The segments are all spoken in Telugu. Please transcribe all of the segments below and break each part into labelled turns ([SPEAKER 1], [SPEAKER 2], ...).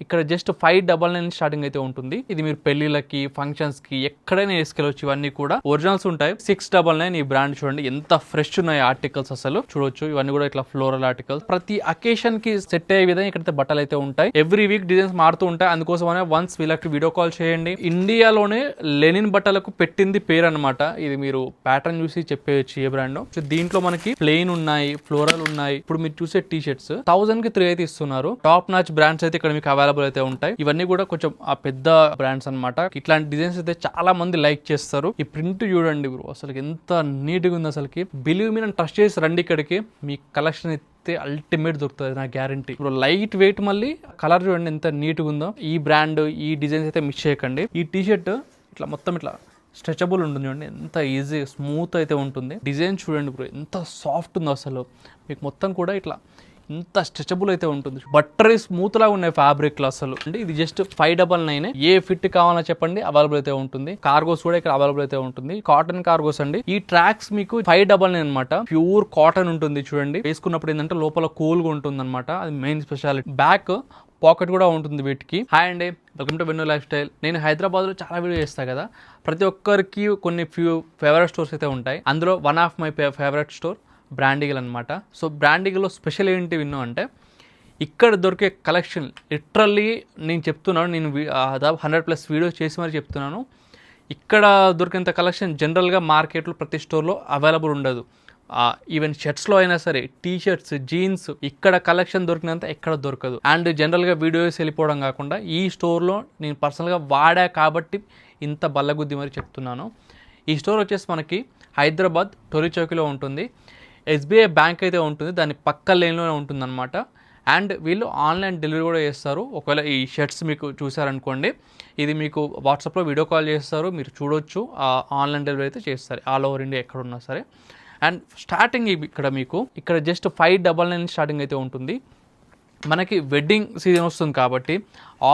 [SPEAKER 1] ఇక్కడ జస్ట్ 599 స్టార్టింగ్ అయితే ఉంటుంది. ఇది మీరు పెళ్లిళ్ళకి ఫంక్షన్స్ కి ఎక్కడైనా వేసుకెళ్ళొచ్చు. ఇవన్నీ కూడా ఒరిజినల్స్ ఉంటాయి. 699 ఈ బ్రాండ్ చూడండి ఎంత ఫ్రెష్ ఉన్నాయి ఆర్టికల్స్ అసలు చూడొచ్చు. ఇవన్నీ కూడా ఇట్లా ఫ్లోరల్ ఆర్టికల్స్ ప్రతి అకేషన్ కి సెట్ అయ్యే విధంగా ఇక్కడైతే బట్టలు అయితే ఉంటాయి. ఎవ్రీ వీక్ డిజైన్స్ మారుతూ ఉంటాయి. అందుకోసమనే వన్స్ వీళ్ళకి వీడియో కాల్ చేయండి. ఇండియాలోనే లెనిన్ బట్టలకు పెట్టింది పేరు అనమాట. ఇది మీరు ప్యాటర్న్ చూసి చెప్పేయచ్చు ఏ బ్రాండ్. సో దీంట్లో మనకి ప్లెయిన్ ఉన్నాయి, ఫ్లోరల్ ఉన్నాయి. ఇప్పుడు మీరు చూసే టీ షర్ట్స్ 1000 కి 3 అయితే ఇస్తున్నారు. టాప్ నాచ్ బ్రాండ్స్ అయితే ఇక్కడ మీకు అవైలబుల్ అయితే ఉంటాయి. ఇవన్నీ కూడా కొంచెం ఆ పెద్ద బ్రాండ్స్ అనమాట. ఇట్లాంటి డిజైన్స్ అయితే చాలా మంది లైక్ చేస్తారు. ఈ ప్రింట్ చూడండి బ్రో, అసలు ఎంత నీట్ గా ఉంది. అసలుకి బిలీవ్ మీ నన్ను ట్రస్ట్ చేసి రండి ఇక్కడికి. మీ కలెక్షన్ అయితే అల్టిమేట్ దొరుకుతుంది నా గ్యారంటీ. ఇప్పుడు లైట్ వెయిట్ మళ్ళీ కలర్ చూడండి ఎంత నీట్ గా ఉందో. ఈ బ్రాండ్ ఈ డిజైన్స్ అయితే మిస్ చేయకండి. ఈ టీ షర్ట్ ఇట్లా మొత్తం ఇట్లా స్ట్రెచబుల్ ఉంటుంది చూడండి, ఎంత ఈజీ స్మూత్ అయితే ఉంటుంది. డిజైన్ చూడండి బ్రో ఎంత సాఫ్ట్ ఉందో అసలు. మీకు మొత్తం కూడా ఇట్లా ఇంత స్ట్రెచబుల్ అయితే ఉంటుంది. బట్టరీ స్మూత్ లాగా ఉన్నాయి ఫ్యాబ్రిక్ లో అసలు. అంటే ఇది జస్ట్ 599. ఏ ఫిట్ కావాలో చెప్పండి అవైలబుల్ అయితే ఉంటుంది. కార్గోస్ కూడా ఇక్కడ అవైలబుల్ అయితే ఉంటుంది. కాటన్ కార్గోస్ అండి. ఈ ట్రాక్స్ మీకు 599 అనమాట. ప్యూర్ కాటన్ ఉంటుంది చూడండి. వేసుకున్నప్పుడు ఏంటంటే లోపల కూల్ గా ఉంటుంది అనమాట. అది మెయిన్ స్పెషాలిటీ. బ్యాక్ పాకెట్ కూడా ఉంటుంది వీటికి. హాయ్ అండి, welcome to venue life style. నేను హైదరాబాద్లో చాలా వీడియో చేస్తాను కదా. ప్రతి ఒక్కరికి కొన్ని ఫేవరెట్ స్టోర్స్ అయితే ఉంటాయి. అందులో one of my favourite store Brandigal అనమాట. సో బ్రాండిగల్లో స్పెషల్ ఏంటి విన్నా అంటే ఇక్కడ దొరికే కలెక్షన్ లిటరల్లీ నేను చెప్తున్నాను. నేను దాదాపు 100+ వీడియోస్ చేసి మరి చెప్తున్నాను. ఇక్కడ దొరికేంత కలెక్షన్ జనరల్గా మార్కెట్లో ప్రతి స్టోర్లో అవైలబుల్ ఉండదు. ఈవెన్ షర్ట్స్లో అయినా సరే, టీ షర్ట్స్, జీన్స్, ఇక్కడ కలెక్షన్ దొరికినంత ఎక్కడ దొరకదు. అండ్ జనరల్గా వీడియోస్ వెళ్ళిపోవడం కాకుండా ఈ స్టోర్లో నేను పర్సనల్గా వాడా కాబట్టి ఇంత బల్లగుద్ది మరి చెప్తున్నాను. ఈ స్టోర్ వచ్చేసి మనకి హైదరాబాద్ టోరీ చౌకీలో ఉంటుంది. SBI బ్యాంక్ అయితే ఉంటుంది, దాని పక్క లేన్లోనే ఉంటుంది అనమాట. అండ్ వీళ్ళు ఆన్లైన్ డెలివరీ కూడా చేస్తారు. ఒకవేళ ఈ షర్ట్స్ మీకు చూసారనుకోండి, ఇది మీకు వాట్సాప్లో వీడియో కాల్ చేస్తారు, మీరు చూడొచ్చు. ఆన్లైన్ డెలివరీ అయితే చేస్తారు ఆల్ ఓవర్ ఇండియా ఎక్కడున్నా సరే. అండ్ స్టార్టింగ్ ఇక్కడ జస్ట్ 599 స్టార్టింగ్ అయితే ఉంటుంది. మనకి వెడ్డింగ్ సీజన్ వస్తుంది కాబట్టి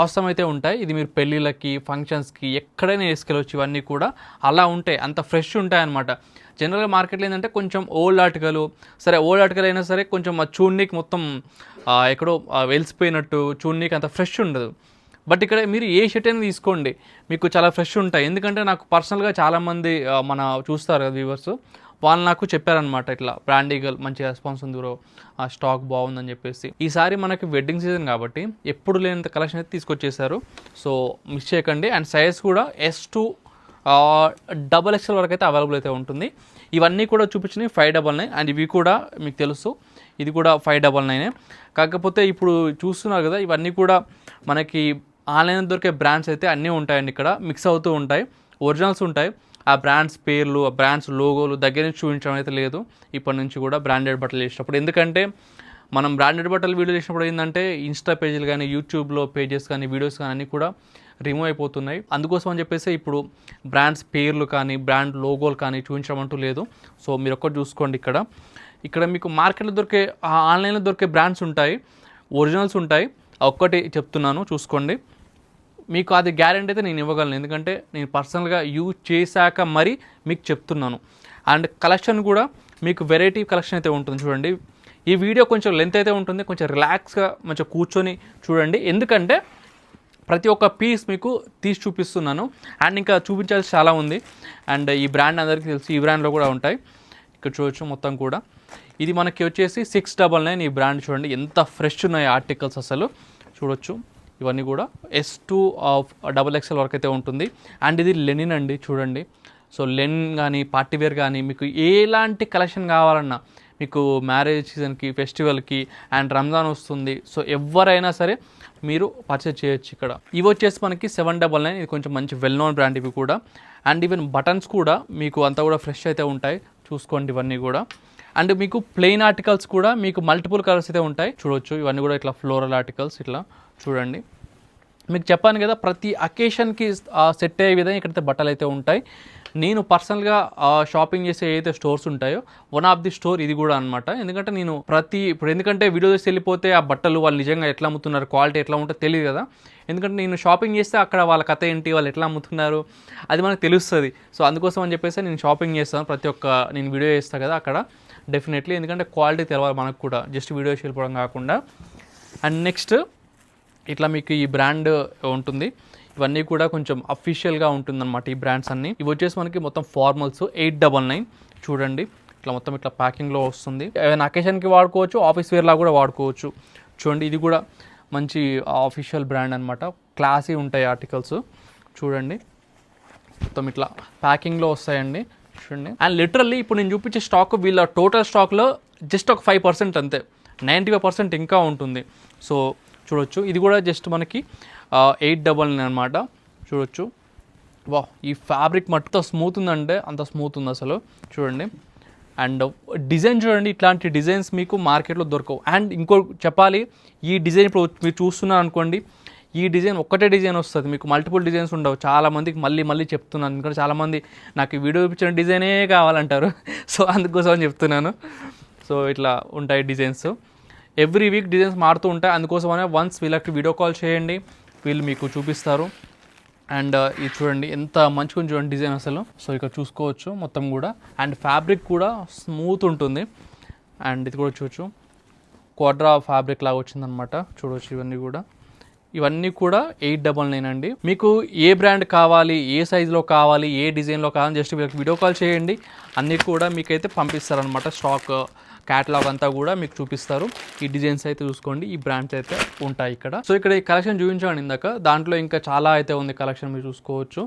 [SPEAKER 1] ఆసమ్ అయితే ఉంటాయి. ఇది మీరు పెళ్ళిళ్ళకి ఫంక్షన్స్కి ఎక్కడైనా వేసుకెళ్ళవచ్చు. ఇవన్నీ కూడా అలా ఉంటాయి, అంత ఫ్రెష్ ఉంటాయి అనమాట. జనరల్గా మార్కెట్లో ఏంటంటే కొంచెం ఓల్డ్ ఆర్టికల్, సరే ఓల్డ్ ఆర్టికల్ అయినా సరే కొంచెం చూడనీకి మొత్తం ఎక్కడో వెలిసిపోయినట్టు చూడనీకి అంత ఫ్రెష్ ఉండదు. బట్ ఇక్కడ మీరు ఏ షర్ట్ అయినా తీసుకోండి మీకు చాలా ఫ్రెష్ ఉంటాయి. ఎందుకంటే నాకు పర్సనల్గా చాలామంది మన చూస్తారు కదా వ్యూవర్స్, వాళ్ళు నాకు చెప్పారనమాట ఇట్లా బ్రాండిగల్ మంచి రెస్పాన్స్ ఉంది బ్రో, ఆ స్టాక్ బాగుందని చెప్పేసి. ఈసారి మనకి వెడ్డింగ్ సీజన్ కాబట్టి ఎప్పుడు లేనంత కలెక్షన్ అయితే తీసుకొచ్చేసారు. సో మిస్ చేయకండి. అండ్ సైజ్ కూడా S to XXL వరకు అయితే అవైలబుల్ అయితే ఉంటుంది. ఇవన్నీ కూడా చూపించినవి 599. అండ్ ఇవి కూడా మీకు తెలుసు, ఇది కూడా 599. కాకపోతే ఇప్పుడు చూస్తున్నారు కదా, ఇవన్నీ కూడా మనకి ఆన్లైన్ దొరికే బ్రాండ్స్ అయితే అన్నీ ఉంటాయండి. ఇక్కడ మిక్స్ అవుతూ ఉంటాయి, ఒరిజినల్స్ ఉంటాయి. ఆ బ్రాండ్స్ పేర్లు, ఆ బ్రాండ్స్ లోగోలు దగ్గర నుంచి చూపించడం అయితే లేదు ఇప్పటి నుంచి కూడా బ్రాండెడ్ బట్టలు చేసినప్పుడు. ఎందుకంటే మనం బ్రాండెడ్ బట్టలు వీడియో చేసినప్పుడు ఏంటంటే ఇన్స్టా పేజీలు కానీ, యూట్యూబ్లో పేజెస్ కానీ, వీడియోస్ కానీ అన్నీ కూడా రిమూవ్ అయిపోతున్నాయి. అందుకోసం అని చెప్పేసి ఇప్పుడు బ్రాండ్స్ పేర్లు కానీ, బ్రాండ్ లోగోలు కానీ చూపించడం అంటూ లేదు. సో మీరు ఒక్కటి చూసుకోండి. ఇక్కడ మీకు మార్కెట్లో దొరికే, ఆన్లైన్లో దొరికే బ్రాండ్స్ ఉంటాయి, ఒరిజినల్స్ ఉంటాయి. ఒక్కటి చెప్తున్నాను చూసుకోండి. మీకు అది గ్యారెంటీ అయితే నేను ఇవ్వగలను, ఎందుకంటే నేను పర్సనల్గా యూజ్ చేశాక మరి మీకు చెప్తున్నాను. అండ్ కలెక్షన్ కూడా మీకు వెరైటీ కలెక్షన్ అయితే ఉంటుంది చూడండి. ఈ వీడియో కొంచెం లెంత్ అయితే ఉంటుంది, కొంచెం రిలాక్స్గా మంచిగా కూర్చొని చూడండి. ఎందుకంటే ప్రతి ఒక్క పీస్ మీకు తీసి చూపిస్తున్నాను. అండ్ ఇంకా చూపించాల్సి చాలా ఉంది. అండ్ ఈ బ్రాండ్ అందరికీ తెలుసు, ఈ బ్రాండ్లో కూడా ఉంటాయి. ఇక్కడ చూడొచ్చు మొత్తం కూడా. ఇది మనకి వచ్చేసి 699. ఈ బ్రాండ్ చూడండి ఎంత ఫ్రెష్ ఉన్నాయి ఆర్టికల్స్ అసలు చూడొచ్చు. ఇవన్నీ కూడా S to XXL వరకు అయితే ఉంటుంది. అండ్ ఇది లెనిన్ అండి చూడండి. సో లెనిన్ కానీ, పార్టీవేర్ కానీ, మీకు ఎలాంటి కలెక్షన్ కావాలన్నా, మీకు మ్యారేజ్ సీజన్కి, ఫెస్టివల్కి, అండ్ రంజాన్ వస్తుంది. సో ఎవరైనా సరే మీరు పర్చేజ్ చేయొచ్చు. ఇక్కడ ఇవి వచ్చేసి మనకి 799. ఇది కొంచెం మంచి వెల్ నోన్ బ్రాండ్ ఇవి కూడా. అండ్ ఈవెన్ బటన్స్ కూడా మీకు అంతా కూడా ఫ్రెష్ అయితే ఉంటాయి చూసుకోండి ఇవన్నీ కూడా. అండ్ మీకు ప్లెయిన్ ఆర్టికల్స్ కూడా మీకు మల్టిపుల్ కలర్స్ అయితే ఉంటాయి చూడొచ్చు. ఇవన్నీ కూడా ఇట్లా ఫ్లోరల్ ఆర్టికల్స్ ఇట్లా చూడండి. మీకు చెప్పాను కదా, ప్రతి అకేషన్కి సెట్ అయ్యే విధంగా ఇక్కడైతే బట్టలు అయితే ఉంటాయి. నేను పర్సనల్గా షాపింగ్ చేసే ఏదైతే స్టోర్స్ ఉంటాయో వన్ ఆఫ్ ది స్టోర్ ఇది కూడా అనమాట. ఎందుకంటే నేను ఎందుకంటే వీడియో చేసి వెళ్ళిపోతే ఆ బట్టలు వాళ్ళు నిజంగా ఎట్లా అమ్ముతున్నారు, క్వాలిటీ ఎట్లా ఉంటుందో తెలియదు కదా. ఎందుకంటే నేను షాపింగ్ చేస్తే అక్కడ వాళ్ళ కథ ఏంటి, వాళ్ళు ఎట్లా అమ్ముతున్నారు అది మనకు తెలుస్తుంది. సో అందుకోసం అని చెప్పేసి నేను షాపింగ్ చేస్తాను. నేను వీడియో చేస్తాను కదా అక్కడ డెఫినెట్లీ, ఎందుకంటే క్వాలిటీ తెలవాలి మనకు కూడా, జస్ట్ వీడియో చేసి వెళ్ళిపోవడం కాకుండా. అండ్ నెక్స్ట్ ఇట్లా మీకు ఈ బ్రాండ్ ఉంటుంది. ఇవన్నీ కూడా కొంచెం అఫీషియల్గా ఉంటుందన్నమాట ఈ బ్రాండ్స్ అన్నీ. ఇవి వచ్చేసి మనకి మొత్తం ఫార్మల్స్ 899 చూడండి. ఇట్లా మొత్తం ఇట్లా ప్యాకింగ్లో వస్తుంది. ఏదైనా అకేషన్కి వాడుకోవచ్చు, ఆఫీస్ వేర్లా కూడా వాడుకోవచ్చు. చూడండి ఇది కూడా మంచి ఆఫీషియల్ బ్రాండ్ అనమాట. క్లాసీ ఉంటాయి ఆర్టికల్స్ చూడండి. మొత్తం ఇట్లా ప్యాకింగ్లో వస్తాయండి చూడండి. అండ్ లిటరల్లీ ఇప్పుడు నేను చూపించే స్టాక్ వీళ్ళ టోటల్ స్టాక్లో జస్ట్ ఒక 5% అంతే, 95% ఇంకా ఉంటుంది. సో చూడొచ్చు ఇది కూడా జస్ట్ మనకి 899 అనమాట. చూడొచ్చు వా ఈ ఫ్యాబ్రిక్ మట్టితో స్మూత్ ఉందంటే అంత స్మూత్ ఉంది అసలు చూడండి. అండ్ డిజైన్ చూడండి, ఇట్లాంటి డిజైన్స్ మీకు మార్కెట్లో దొరకవు. అండ్ ఇంకో చెప్పాలి, ఈ డిజైన్ ఇప్పుడు మీరు చూస్తున్నారు అనుకోండి, ఈ డిజైన్ ఒక్కటే డిజైన్ వస్తుంది, మీకు మల్టిపుల్ డిజైన్స్ ఉండవు. చాలామందికి మళ్ళీ చెప్తున్నాను, ఎందుకంటే చాలామంది నాకు ఈ వీడియో చూపించిన డిజైనే కావాలంటారు. సో అందుకోసం అని చెప్తున్నాను. సో ఇట్లా ఉంటాయి డిజైన్స్, ఎవ్రీ వీక్ డిజైన్స్ మారుతూ ఉంటాయి. అందుకోసమనే వన్స్ వీళ్ళకి వీడియో కాల్ చేయండి, వీళ్ళు మీకు చూపిస్తారు. అండ్ ఇది చూడండి ఎంత మంచిగా చూడండి డిజైన్ అసలు. సో ఇక్కడ చూసుకోవచ్చు మొత్తం కూడా. అండ్ ఫ్యాబ్రిక్ కూడా స్మూత్ ఉంటుంది. అండ్ ఇది కూడా చూడొచ్చు, క్వాడ్రా ఫ్యాబ్రిక్ లాగా వచ్చిందనమాట. చూడవచ్చు ఇవన్నీ కూడా 899 అండి. మీకు ఏ బ్రాండ్ కావాలి, ఏ సైజులో కావాలి, ఏ డిజైన్లో కావాలి, జస్ట్ వీళ్ళకి వీడియో కాల్ చేయండి, అన్నీ కూడా మీకైతే పంపిస్తారనమాట. స్టాక్ క్యాటలాగ్ అంతా కూడా మీకు చూపిస్తారు. ఈ డిజైన్స్ అయితే చూసుకోండి, ఈ బ్రాండ్స్ అయితే ఉంటాయి ఇక్కడ. సో ఇక్కడ ఈ కలెక్షన్ చూపించాను ఇందాక, దాంట్లో ఇంకా చాలా అయితే ఉంది కలెక్షన్, మీరు చూసుకోవచ్చు.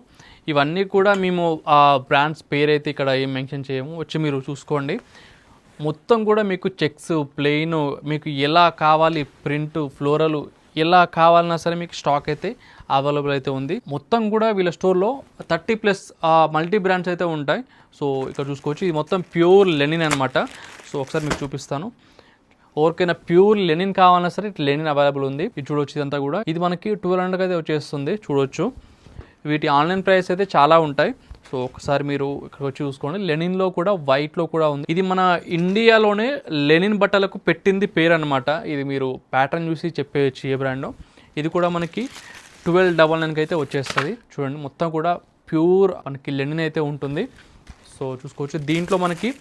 [SPEAKER 1] ఇవన్నీ కూడా మేము ఆ బ్రాండ్స్ పేరు అయితే ఇక్కడ ఏం మెన్షన్ చేయము, వచ్చి మీరు చూసుకోండి. మొత్తం కూడా మీకు చెక్స్, ప్లెయిన్, మీకు ఎలా కావాలి, ప్రింట్, ఫ్లోరల్, ఎలా కావాలన్నా సరే మీకు స్టాక్ అయితే అవైలబుల్ అయితే ఉంది. మొత్తం కూడా వీళ్ళ స్టోర్లో 30+ మల్టీ బ్రాండ్స్ అయితే ఉంటాయి. సో ఇక్కడ చూసుకోవచ్చు, ఇది మొత్తం ప్యూర్ లెనిన్ అనమాట. సో ఒకసారి మీకు చూపిస్తాను. ఎవరికైనా ప్యూర్ లెనిన్ కావాలన్నా సరే లెనిన్ అవైలబుల్ ఉంది. ఇది చూడొచ్చు, ఇదంతా కూడా ఇది మనకి 1200 అయితే వచ్చేస్తుంది. చూడొచ్చు వీటి ఆన్లైన్ ప్రైస్ అయితే చాలా ఉంటాయి. సో ఒకసారి మీరు ఇక్కడ వచ్చి చూసుకోండి. లెనిన్లో కూడా, వైట్లో కూడా ఉంది. ఇది మన ఇండియాలోనే లెనిన్ బట్టలకు పెట్టింది పేరు అనమాట. ఇది మీరు ప్యాటర్న్ చూసి చెప్పేయచ్చు ఏ బ్రాండో. ఇది కూడా మనకి 1299 అయితే వచ్చేస్తుంది. చూడండి మొత్తం కూడా ప్యూర్ మనకి లెనిన్ అయితే ఉంటుంది. సో చూసుకోవచ్చు, దీంట్లో మనకి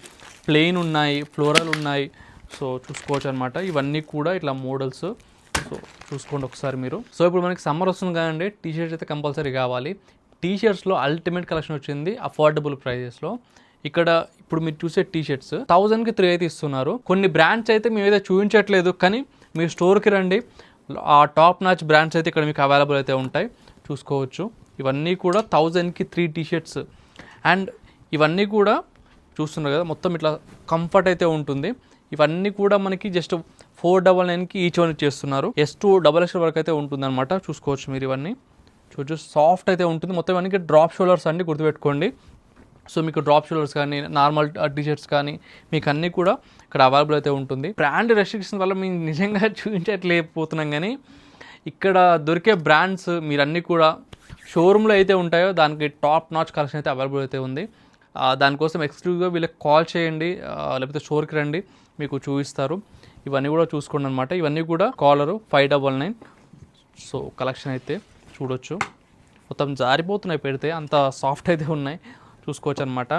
[SPEAKER 1] ప్లెయిన్ ఉన్నాయి, ఫ్లోరల్ ఉన్నాయి. సో చూసుకోవచ్చు అనమాట. ఇవన్నీ కూడా ఇట్లా మోడల్స్. సో చూసుకోండి ఒకసారి మీరు. సో ఇప్పుడు మనకి సమ్మర్ వస్తుంది కదండి, టీషర్ట్స్ అయితే కంపల్సరీ కావాలి. టీషర్ట్స్లో అల్టిమేట్ కలెక్షన్ వచ్చింది అఫోర్డబుల్ ప్రైజెస్లో. ఇక్కడ ఇప్పుడు మీరు చూసే టీషర్ట్స్ 1000కి 3 అయితే ఇస్తున్నారు. కొన్ని బ్రాండ్స్ అయితే మేమైతే చూపించట్లేదు, కానీ మీరు స్టోర్కి రండి, ఆ టాప్ నాచ్ బ్రాండ్స్ అయితే ఇక్కడ మీకు అవైలబుల్ అయితే ఉంటాయి. చూసుకోవచ్చు ఇవన్నీ కూడా 1000కి 3 టీషర్ట్స్. అండ్ ఇవన్నీ కూడా చూస్తున్నారు కదా, మొత్తం ఇట్లా కంఫర్ట్ అయితే ఉంటుంది. ఇవన్నీ కూడా మనకి జస్ట్ 499కి ఈచ్ వన్ ఇచ్చేస్తున్నారు. S2 XXL వరకు అయితే ఉంటుంది అనమాట. చూసుకోవచ్చు మీరు ఇవన్నీ చూడొచ్చు, సాఫ్ట్ అయితే ఉంటుంది. మొత్తం ఇవన్నీ డ్రాప్ షోల్డర్స్ అండి, గుర్తుపెట్టుకోండి. సో మీకు డ్రాప్ షోల్డర్స్ కానీ, నార్మల్ టీషర్ట్స్ కానీ మీకు అన్నీ కూడా ఇక్కడ అవైలబుల్ అయితే ఉంటుంది. బ్రాండ్ రెస్ట్రిక్షన్ వల్ల మేము నిజంగా చూపించట్లేకపోతున్నాం, కానీ ఇక్కడ దొరికే బ్రాండ్స్ మీరు అన్నీ కూడా షోరూంలో అయితే ఉంటాయో దానికి టాప్ నాచ్ కలెక్షన్ అయితే అవైలబుల్ అయితే ఉంది. దానికోసం ఎక్స్క్లూజివ్గా వీళ్ళకి కాల్ చేయండి, లేకపోతే స్టోర్కి రండి, మీకు చూపిస్తారు. ఇవన్నీ కూడా చూసుకోండి అనమాట. ఇవన్నీ కూడా కాలరు 599. సో కలెక్షన్ అయితే చూడొచ్చు, మొత్తం జారిపోతున్నాయి పెడితే, అంత సాఫ్ట్ అయితే ఉన్నాయి. చూసుకోవచ్చు అనమాట.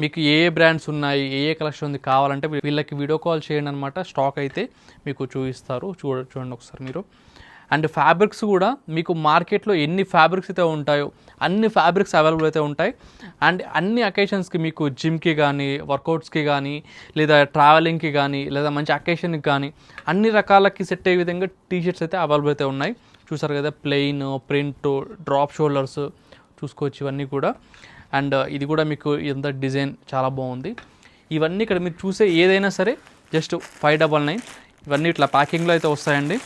[SPEAKER 1] మీకు ఏ బ్రాండ్స్ ఉన్నాయి, ఏ కలెక్షన్ ఉంది కావాలంటే వీళ్ళకి వీడియో కాల్ చేయండి అనమాట. స్టాక్ అయితే మీకు చూపిస్తారు. చూడండి ఒకసారి మీరు. అండ్ ఫ్యాబ్రిక్స్ కూడా మీకు మార్కెట్లో ఎన్ని ఫ్యాబ్రిక్స్ అయితే ఉంటాయో అన్ని ఫ్యాబ్రిక్స్ అవైలబుల్ అయితే ఉంటాయి. అండ్ అన్ని అకేషన్స్కి మీకు జిమ్కి కానీ, వర్కౌట్స్కి కానీ, లేదా ట్రావెలింగ్కి కానీ, లేదా మంచి అకేషన్కి కానీ అన్ని రకాలకి సెట్ అయ్యే విధంగా టీషర్ట్స్ అయితే అవైలబుల్ అయితే ఉన్నాయి. చూసారు కదా, ప్లెయిన్, ప్రింట్, డ్రాప్ షోల్డర్స్ చూసుకోవచ్చు ఇవన్నీ కూడా. అండ్ ఇది కూడా మీకు ఎంత డిజైన్ చాలా బాగుంది. ఇవన్నీ ఇక్కడ మీరు చూసే ఏదైనా సరే జస్ట్ 599. ఇవన్నీ ఇట్లా ప్యాకింగ్లో అయితే వస్తాయండి.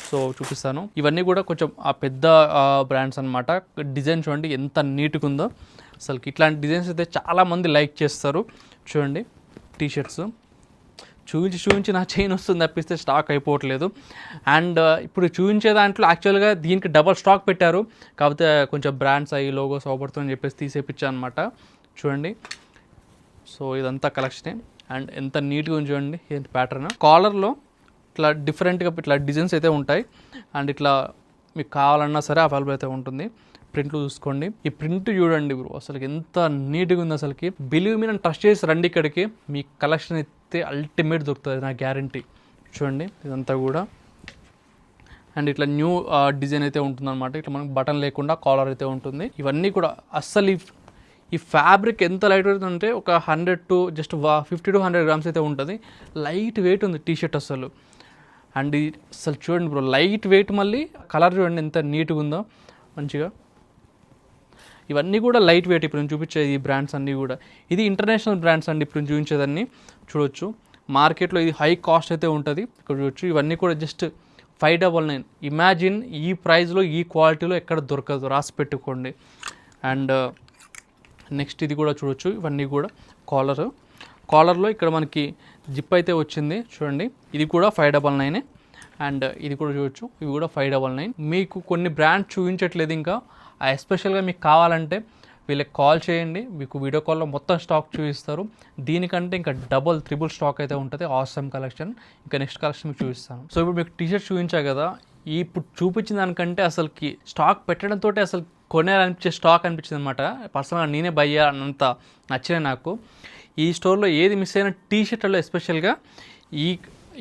[SPEAKER 1] సో చూపిస్తాను. ఇవన్నీ కూడా కొంచెం ఆ పెద్ద బ్రాండ్స్ అనమాట. డిజైన్ చూడండి ఎంత నీట్గా ఉందో అసలుకి. ఇట్లాంటి డిజైన్స్ అయితే చాలామంది లైక్ చేస్తారు. చూడండి టీషర్ట్స్ చూపించి నా చైన్ వస్తుంది తప్పిస్తే స్టాక్ అయిపోవట్లేదు. అండ్ ఇప్పుడు చూపించే దాంట్లో యాక్చువల్గా దీనికి డబల్ స్టాక్ పెట్టారు, కాకపోతే కొంచెం బ్రాండ్స్ అయ్యి లోగోస్ అవపడుతుందని చెప్పేసి తీసేపించాను అనమాట. చూడండి సో ఇదంతా కలెక్షనే. అండ్ ఎంత నీట్గా ఉంది చూడండి, ఏంటి ప్యాటర్న్. కాలర్లో ఇట్లా డిఫరెంట్గా ఇట్లా డిజైన్స్ అయితే ఉంటాయి. అండ్ ఇట్లా మీకు కావాలన్నా సరే అవైలబుల్ అయితే ఉంటుంది. ప్రింట్లు చూసుకోండి, ఈ ప్రింట్ చూడండి బ్రో, అసలు ఎంత నీట్గా ఉంది అసలుకి. బిలీవ్ మీ, నన్ను ట్రస్ట్ చేసి రండి ఇక్కడికి, మీ కలెక్షన్ అయితే అల్టిమేట్ దొరుకుతుంది, నా గ్యారంటీ. చూడండి ఇదంతా కూడా. అండ్ ఇట్లా న్యూ డిజైన్ అయితే ఉంటుందన్నమాట. ఇట్లా మనకు బటన్ లేకుండా కాలర్ అయితే ఉంటుంది. ఇవన్నీ కూడా అస్సలు ఈ ఫ్యాబ్రిక్ ఎంత లైట్ వెయిట్ అంటే ఒక 100 to జస్ట్ 50 to 100 grams అయితే ఉంటుంది. లైట్ వెయిట్ ఉంది టీ షర్ట్ అసలు. అండ్ అసలు చూడండి బ్రో, లైట్ వెయిట్, మళ్ళీ కలర్ చూడండి ఎంత నీట్గా ఉందో మంచిగా. ఇవన్నీ కూడా లైట్ వెయిట్. ఇప్పుడు నేను చూపించేది ఈ బ్రాండ్స్ అన్నీ కూడా ఇది ఇంటర్నేషనల్ బ్రాండ్స్ అండి. ఇప్పుడు నేను చూపించేదాన్ని చూడొచ్చు. మార్కెట్లో ఇది హై కాస్ట్ అయితే ఉంటుంది. ఇక్కడ చూడొచ్చు ఇవన్నీ కూడా జస్ట్ 599. ఇమాజిన్ ఈ ప్రైస్లో ఈ క్వాలిటీలో ఎక్కడ దొరకదు, రాసి పెట్టుకోండి. అండ్ నెక్స్ట్ ఇది కూడా చూడొచ్చు. ఇవన్నీ కూడా కాలర్లో ఇక్కడ మనకి జిప్ అయితే వచ్చింది చూడండి. ఇది కూడా 599. అండ్ ఇది కూడా చూడొచ్చు, ఇవి కూడా 599. మీకు కొన్ని బ్రాండ్స్ చూపించట్లేదు ఇంకా. ఎస్పెషల్గా మీకు కావాలంటే వీళ్ళకి కాల్ చేయండి, మీకు వీడియో కాల్లో మొత్తం స్టాక్ చూపిస్తారు. దీనికంటే ఇంకా డబుల్ త్రిబుల్ స్టాక్ అయితే ఉంటుంది. Awesome collection. ఇంకా నెక్స్ట్ కలెక్షన్ మీకు చూపిస్తాను. సో ఇప్పుడు మీకు టీషర్ట్ చూపించా కదా, ఇప్పుడు చూపించిన దానికంటే అసలుకి స్టాక్ పెట్టడంతో అసలు కొనేయాలనిపించే స్టాక్ అనిపించింది అనమాట. పర్సనల్గా నేనే బై చేయాలంత నచ్చినాయి నాకు. ఈ స్టోర్లో ఏది మిస్ అయిన టీషర్ట్లలో ఎస్పెషల్గా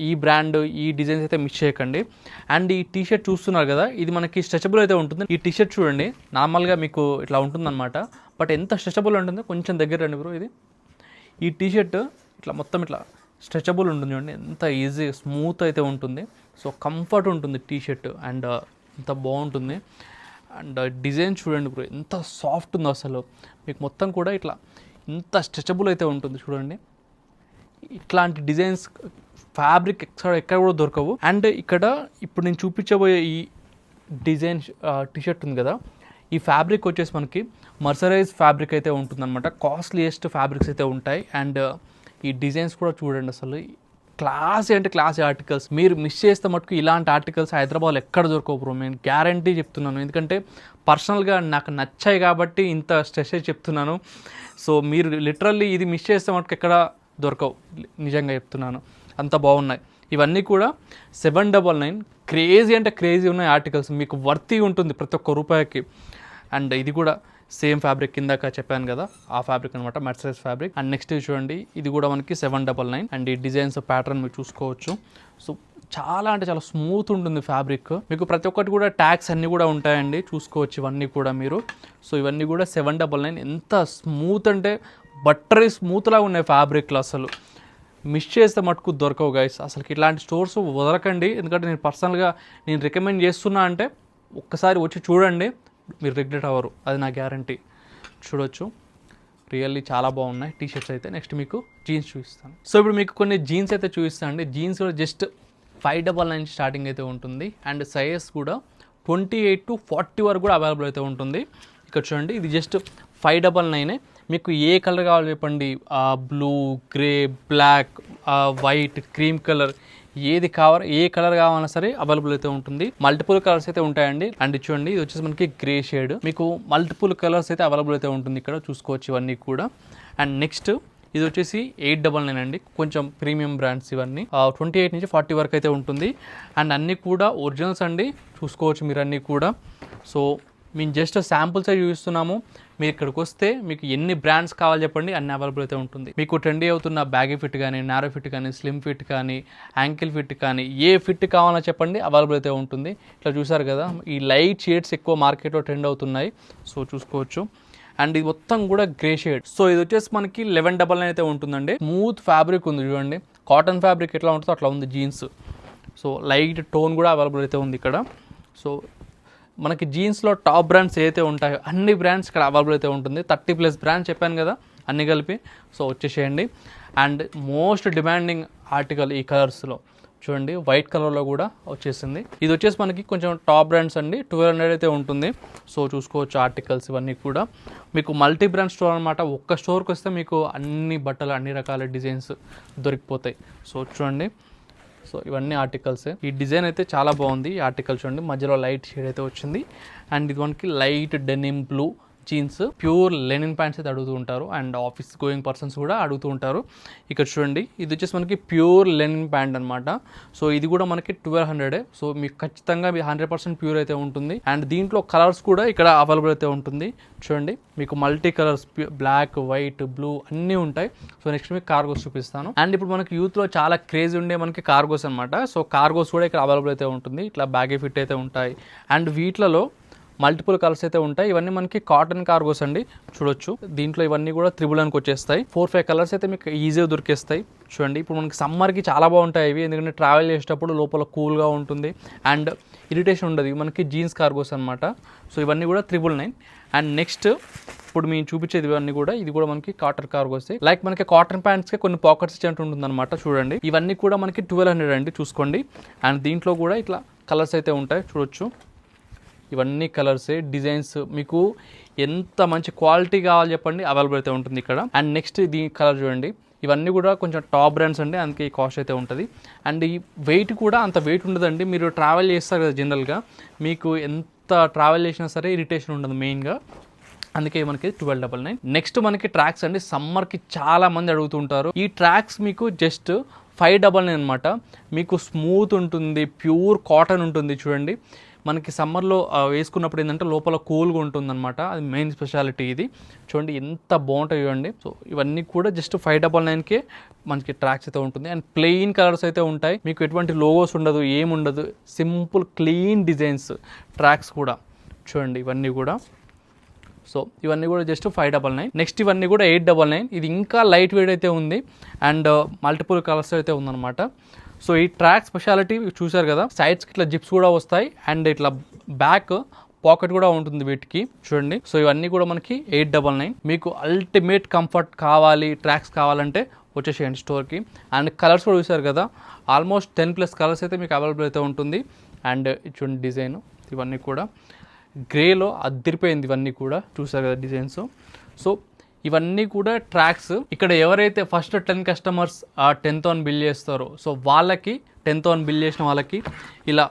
[SPEAKER 1] ఈ బ్రాండ్ ఈ డిజైన్స్ అయితే మిస్ చేయకండి. అండ్ ఈ టీషర్ట్ చూస్తున్నారు కదా, ఇది మనకి స్ట్రెచబుల్ అయితే ఉంటుంది. ఈ టీషర్ట్ చూడండి, నార్మల్గా మీకు ఇట్లా ఉంటుందన్నమాట. బట్ ఎంత స్ట్రెచబుల్ ఉంటుందో కొంచెం దగ్గర రండి బ్రో. ఇది ఈ టీషర్ట్ ఇట్లా మొత్తం ఇట్లా స్ట్రెచబుల్ ఉంటుంది చూడండి, ఎంత ఈజీ స్మూత్ అయితే ఉంటుంది. సో కంఫర్ట్ ఉంటుంది టీషర్ట్. అండ్ ఎంత బాగుంటుంది. అండ్ డిజైన్ చూడండి బ్రో, ఎంత సాఫ్ట్ ఉందో అసలు. మీకు మొత్తం కూడా ఇట్లా ఇంత స్ట్రెచబుల్ అయితే ఉంటుంది చూడండి. ఇట్లాంటి డిజైన్స్ ఫ్యాబ్రిక్ ఎక్కడ కూడా దొరకవు. అండ్ ఇక్కడ ఇప్పుడు నేను చూపించబోయే ఈ డిజైన్ టీషర్ట్ ఉంది కదా, ఈ ఫ్యాబ్రిక్ వచ్చేసి మనకి మర్సరైజ్ ఫ్యాబ్రిక్ అయితే ఉంటుందన్నమాట. కాస్ట్లీయెస్ట్ ఫ్యాబ్రిక్స్ అయితే ఉంటాయి. అండ్ ఈ డిజైన్స్ కూడా చూడండి, అసలు క్లాసీ అంటే క్లాసీ ఆర్టికల్స్. మీరు మిస్ చేస్తే మటుకు ఇలాంటి ఆర్టికల్స్ హైదరాబాద్లో ఎక్కడ దొరకవు బ్రో, నేను గ్యారంటీ చెప్తున్నాను. ఎందుకంటే పర్సనల్గా నాకు నచ్చాయి కాబట్టి ఇంత స్ట్రెస్ చెప్తున్నాను. సో మీరు లిటరల్లీ ఇది మిస్ చేస్తే మటుకు ఎక్కడ దొరకవు, నిజంగా చెప్తున్నాను. అంత బాగున్నాయి. ఇవన్నీ కూడా 799. క్రేజీ అంటే క్రేజీ ఉన్నాయి ఆర్టికల్స్, మీకు వర్తీ ఉంటుంది ప్రతి ఒక్క రూపాయికి. అండ్ ఇది కూడా సేమ్ ఫ్యాబ్రిక్, కిందాక చెప్పాను కదా ఆ ఫ్యాబ్రిక్ అనమాట, మర్సరైజ్ ఫ్యాబ్రిక్. అండ్ నెక్స్ట్ చూడండి, ఇది కూడా మనకి 799. అండ్ ఈ డిజైన్స్ ప్యాటర్న్ మీరు చూసుకోవచ్చు. సో చాలా అంటే చాలా స్మూత్ ఉంటుంది ఫ్యాబ్రిక్. మీకు ప్రతి ఒక్కటి కూడా ట్యాగ్స్ అన్నీ కూడా ఉంటాయండి, చూసుకోవచ్చు ఇవన్నీ కూడా మీరు. సో ఇవన్నీ కూడా 799. ఎంత స్మూత్ అంటే బట్టరీ స్మూత్ లాగా ఉన్నాయి ఫ్యాబ్రిక్లో. అసలు మిస్ చేస్తే మటుకు దొరకవు గైస్. అసలు ఇట్లాంటి స్టోర్స్ వదలకండి. ఎందుకంటే నేను పర్సనల్గా రికమెండ్ చేస్తున్నా అంటే ఒక్కసారి వచ్చి చూడండి, మీరు రిగ్రెట్ అవ్వరు, అది నా గ్యారంటీ. చూడొచ్చు, రియల్లీ చాలా బాగున్నాయి టీషర్ట్స్ అయితే. నెక్స్ట్ మీకు జీన్స్ చూపిస్తాను. సో ఇప్పుడు మీకు కొన్ని జీన్స్ అయితే చూపిస్తాను అండి. జీన్స్ కూడా జస్ట్ 599 స్టార్టింగ్ అయితే ఉంటుంది. అండ్ సైజెస్ కూడా 28 to 40 వరకు కూడా అవైలబుల్ అయితే ఉంటుంది. ఇక్కడ చూడండి, ఇది జస్ట్ 599. మీకు ఏ కలర్ కావాలో చెప్పండి, blue, grey, black, white, cream colour, ఏ కలర్ కావాలన్నా సరే అవైలబుల్ అయితే ఉంటుంది. మల్టిపుల్ కలర్స్ అయితే ఉంటాయండి. అండ్ చూడండి, ఇది వచ్చేసి మనకి గ్రే షేడ్. మీకు మల్టిపుల్ కలర్స్ అయితే అవైలబుల్ అయితే ఉంటుంది, ఇక్కడ చూసుకోవచ్చు ఇవన్నీ కూడా. అండ్ నెక్స్ట్ ఇది వచ్చేసి 899 అండి. కొంచెం ప్రీమియం బ్రాండ్స్ ఇవన్నీ. 28 నుంచి 40 వరకు అయితే ఉంటుంది. అండ్ అన్నీ కూడా ఒరిజినల్స్ అండి, చూసుకోవచ్చు మీరు అన్నీ కూడా. సో మేము జస్ట్ శాంపుల్స్ అయితే చూపిస్తున్నాము. మీరు ఇక్కడికి వస్తే మీకు ఎన్ని బ్రాండ్స్ కావాలి చెప్పండి, అన్ని అవైలబుల్ అయితే ఉంటుంది. మీకు ట్రెండీ అవుతున్న బ్యాగీ ఫిట్ కానీ, నారో ఫిట్ కానీ, స్లిమ్ ఫిట్ కానీ, యాంకిల్ ఫిట్ కానీ, ఏ ఫిట్ కావాలో చెప్పండి, అవైలబుల్ అయితే ఉంటుంది. ఇట్లా చూసారు కదా, ఈ లైట్ షేడ్స్ ఎక్కువ మార్కెట్లో ట్రెండ్ అవుతున్నాయి. సో చూసుకోవచ్చు. అండ్ ఇది మొత్తం కూడా గ్రే షేడ్. సో ఇది వచ్చేసి మనకి 1199 అయితే ఉంటుందండి. స్మూత్ ఫ్యాబ్రిక్ ఉంది చూడండి, కాటన్ ఫ్యాబ్రిక్ ఎట్లా ఉంటుందో అట్లా ఉంది జీన్స్. సో లైట్ టోన్ కూడా అవైలబుల్ అయితే ఉంది ఇక్కడ. సో మనకి జీన్స్లో టాప్ బ్రాండ్స్ ఏదైతే ఉంటాయో అన్ని బ్రాండ్స్ ఇక్కడ అవైలబుల్ అయితే ఉంటుంది. 30+ బ్రాండ్స్ చెప్పాను కదా, అన్నీ కలిపి. సో వచ్చేసేయండి. అండ్ మోస్ట్ డిమాండింగ్ ఆర్టికల్ ఈ కలర్స్లో చూడండి, వైట్ కలర్లో కూడా వచ్చేసింది. ఇది వచ్చేసి మనకి కొంచెం టాప్ బ్రాండ్స్ అండి, 1200 అయితే ఉంటుంది. సో చూసుకోవచ్చు ఆర్టికల్స్ ఇవన్నీ కూడా. మీకు మల్టీ బ్రాండ్ స్టోర్ అనమాట. ఒక్క స్టోర్కి వస్తే మీకు అన్ని బట్టలు, అన్ని రకాల డిజైన్స్ దొరికిపోతాయి. సో చూడండి, సో ఇవన్నీ ఆర్టికల్స్. ఈ డిజైన్ అయితే చాలా బాగుంది. ఈ ఆర్టికల్ చూడండి, మధ్యలో లైట్ షేడ్ అయితే వచ్చింది. అండ్ ఇది మనకి light denim blue jeans, pure linen pants అయితే అడుగుతూ ఉంటారు అండ్ ఆఫీస్ గోయింగ్ పర్సన్స్ కూడా అడుగుతూ ఉంటారు. ఇక్కడ చూడండి, ఇది వచ్చేసి మనకి ప్యూర్ లెనిన్ ప్యాంట్ అనమాట. సో ఇది కూడా మనకి 1200. సో మీకు ఖచ్చితంగా 100% ప్యూర్ అయితే ఉంటుంది. అండ్ దీంట్లో కలర్స్ కూడా ఇక్కడ అవైలబుల్ అయితే ఉంటుంది. చూడండి, మీకు multi colours, black, white, blue అన్నీ ఉంటాయి. సో నెక్స్ట్ మీకు కార్గోస్ చూపిస్తాను. అండ్ ఇప్పుడు మనకి యూత్లో చాలా క్రేజ్ ఉండే మనకి కార్గోస్ అనమాట. సో కార్గోస్ కూడా ఇక్కడ అవైలబుల్ అయితే ఉంటుంది. ఇట్లా బ్యాగీ ఫిట్ అయితే ఉంటాయి అండ్ వీటిలలో మల్టిపుల్ కలర్స్ అయితే ఉంటాయి. ఇవన్నీ మనకి కాటన్ కార్గోస్ అండి, చూడొచ్చు. దీంట్లో ఇవన్నీ కూడా 399కి వచ్చేస్తాయి. 4-5 కలర్స్ అయితే మీకు ఈజీగా దొరికేస్తాయి. చూడండి, ఇప్పుడు మనకి సమ్మర్కి చాలా బాగుంటాయి ఇవి, ఎందుకంటే ట్రావెల్ చేసేటప్పుడు లోపల కూల్గా ఉంటుంది అండ్ ఇరిటేషన్ ఉండదు. మనకి జీన్స్ కార్గోస్ అనమాట. సో ఇవన్నీ కూడా 999. అండ్ నెక్స్ట్ ఇప్పుడు మేము చూపించేది ఇవన్నీ కూడా, ఇది కూడా మనకి కాటన్ కార్గోస్. లైక్ మనకి కాటన్ ప్యాంట్స్కి కొన్ని పాకెట్స్ ఇచ్చినట్టు ఉంటుంది అనమాట. చూడండి, ఇవన్నీ కూడా మనకి 1200 అండి, చూసుకోండి. అండ్ దీంట్లో కూడా ఇట్లా కలర్స్ అయితే ఉంటాయి, చూడొచ్చు. ఇవన్నీ కలర్సే, డిజైన్స్, మీకు ఎంత మంచి క్వాలిటీ కావాలి చెప్పండి, అవైలబుల్ అయితే ఉంటుంది ఇక్కడ. అండ్ నెక్స్ట్ దీని కలర్ చూడండి, ఇవన్నీ కూడా కొంచెం టాప్ బ్రాండ్స్ అండి, అందుకే ఈ కాస్ట్ అయితే ఉంటుంది. అండ్ ఈ వెయిట్ కూడా అంత వెయిట్ ఉండదండి. మీరు ట్రావెల్ చేస్తారు కదా జనరల్గా, మీకు ఎంత ట్రావెల్ చేసినా సరే ఇరిటేషన్ ఉండదు మెయిన్గా, అందుకే మనకి 1299. నెక్స్ట్ మనకి ట్రాక్స్ అండి, సమ్మర్కి చాలా మంది అడుగుతుంటారు. ఈ ట్రాక్స్ మీకు జస్ట్ 599 అనమాట. మీకు స్మూత్ ఉంటుంది, ప్యూర్ కాటన్ ఉంటుంది. చూడండి, మనకి సమ్మర్లో వేసుకున్నప్పుడు ఏంటంటే లోపల కూల్గా ఉంటుందన్నమాట, అది మెయిన్ స్పెషాలిటీ ఇది. చూడండి ఎంత బాగుంటాయి చూడండి. సో ఇవన్నీ కూడా జస్ట్ 599కే మనకి ట్రాక్స్ అయితే ఉంటుంది. అండ్ ప్లెయిన్ కలర్స్ అయితే ఉంటాయి, మీకు ఎటువంటి లోగోస్ ఉండదు, ఏముండదు, సింపుల్ క్లీన్ డిజైన్స్ ట్రాక్స్ కూడా. చూడండి ఇవన్నీ కూడా. సో ఇవన్నీ కూడా జస్ట్ 599. నెక్స్ట్ ఇవన్నీ కూడా 899. ఇది ఇంకా లైట్ వెయిట్ అయితే ఉంది అండ్ మల్టిపుల్ కలర్స్ అయితే ఉందన్నమాట. సో ఈ ట్రాక్ స్పెషాలిటీ చూసారు కదా, సైడ్స్కి ఇట్లా జిప్స్ కూడా వస్తాయి అండ్ ఇట్లా బ్యాక్ పాకెట్ కూడా ఉంటుంది వీటికి. చూడండి, సో ఇవన్నీ కూడా మనకి 899. మీకు అల్టిమేట్ కంఫర్ట్ కావాలి, ట్రాక్స్ కావాలంటే వచ్చేసేయండి స్టోర్కి. అండ్ కలర్స్ కూడా చూసారు కదా, ఆల్మోస్ట్ 10+ కలర్స్ అయితే మీకు అవైలబుల్ అయితే ఉంటుంది. అండ్ చూడండి డిజైన్, ఇవన్నీ కూడా గ్రేలో అద్దరిపోయింది, ఇవన్నీ కూడా చూసారు కదా డిజైన్స్. సో ఇవన్నీ కూడా ట్రాక్స్. ఇక్కడ ఎవరైతే ఫస్ట్ 10 కస్టమర్స్ 10,000 బిల్ చేస్తారో, సో వాళ్ళకి 10,000 బిల్ చేసిన వాళ్ళకి ఇలా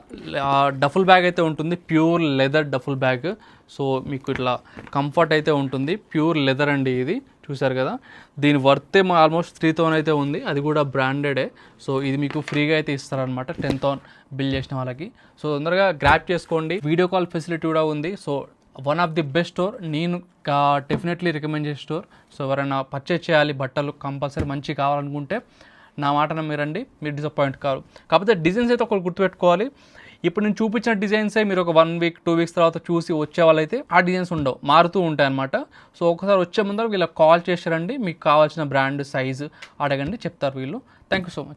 [SPEAKER 1] డఫుల్ బ్యాగ్ అయితే ఉంటుంది, ప్యూర్ లెదర్ డఫుల్ బ్యాగ్. సో మీకు ఇట్లా కంఫర్ట్ అయితే ఉంటుంది, ప్యూర్ లెదర్ అండి ఇది, చూసారు కదా. దీని వర్త్ ఆల్మోస్ట్ 3,000 అయితే ఉంది, అది కూడా బ్రాండెడే. సో ఇది మీకు ఫ్రీగా అయితే ఇస్తారనమాట 10,000 బిల్ చేసిన వాళ్ళకి. సో తొందరగా గ్రాప్ చేసుకోండి. వీడియో కాల్ ఫెసిలిటీ కూడా ఉంది. So one of the best store, నేను డెఫినెట్లీ రికమెండ్ చేసే స్టోర్. సో ఎవరైనా పర్చేస్ చేయాలి, బట్టలు కంపల్సరీ మంచి కావాలనుకుంటే నా మాట నమ్మిరండి, మీరు డిసప్పాయింట్ కాదు. కాకపోతే డిజైన్స్ అయితే ఒకరు గుర్తుపెట్టుకోవాలి. ఇప్పుడు నేను చూపించిన డిజైన్సే మీరు ఒక 1 వీక్ 2 వీక్స్ తర్వాత చూసి వచ్చే వాళ్ళైతే ఆ డిజైన్స్ ఉండవు, మారుతూ ఉంటాయి అన్నమాట. సో ఒకసారి వచ్చే ముందర వీళ్ళకి కాల్ చేశారండి, మీకు కావాల్సిన బ్రాండ్, సైజు అడగండి, చెప్తారు వీళ్ళు. Thank you so much.